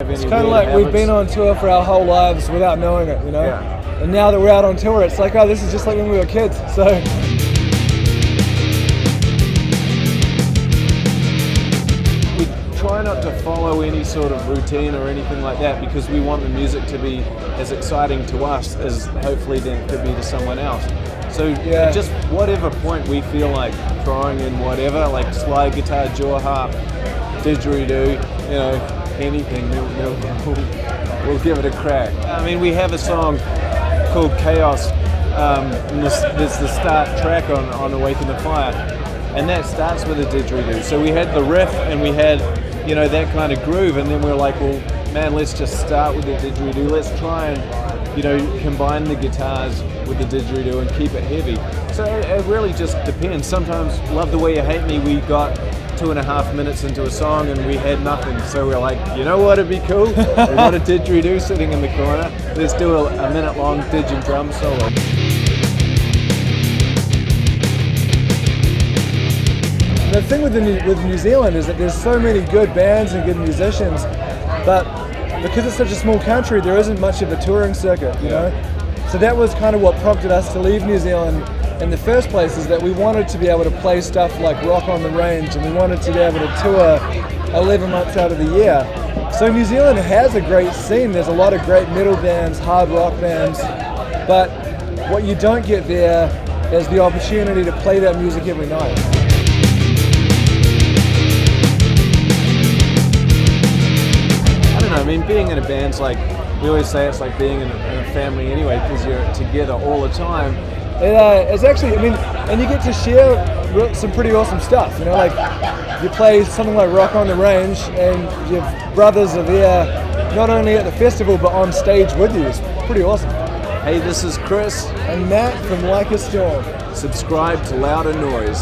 It's kind of like we've been on tour for our whole lives without knowing it, you know? Yeah. And now that we're out on tour, it's like, oh, this is just like when we were kids. So we try not to follow any sort of routine or anything like that because we want the music to be as exciting to us as hopefully then it could be to someone else. So Yeah. at just whatever point we feel like throwing in whatever, like slide guitar, jaw harp, didgeridoo, you know, anything, we'll give it a crack. I mean, we have a song called Chaos, and there's the start track on Awaken the Fire, and that starts with a didgeridoo. So we had the riff and we had, you know, that kind of groove, and then we're like, well, man, let's just start with the didgeridoo. Let's try and, you know, combine the guitars with the didgeridoo and keep it heavy. So it really just depends. Sometimes Love the Way You Hate Me, we got 2.5 minutes into a song and we had nothing. So we're like, you know what would be cool? We've got a didgeridoo sitting in the corner. Let's do a minute-long didge and drum solo. the thing with New Zealand is that there's so many good bands and good musicians, but because it's such a small country, there isn't much of a touring circuit, you know? So that was kind of what prompted us to leave New Zealand in the first place, is that we wanted to be able to play stuff like Rock on the Range, and we wanted to be able to tour 11 months out of the year. So New Zealand has a great scene. There's a lot of great metal bands, hard rock bands, but what you don't get there is the opportunity to play that music every night. I don't know, I mean, being in a band's like, we always say it's like being in a family anyway, because you're together all the time. It's actually, I mean, and you get to share some pretty awesome stuff, you know, like you play something like Rock on the Range and your brothers are there not only at the festival but on stage with you. It's pretty awesome. Hey, this is Chris. And Matt from Like a Storm. Subscribe to Louder Noise.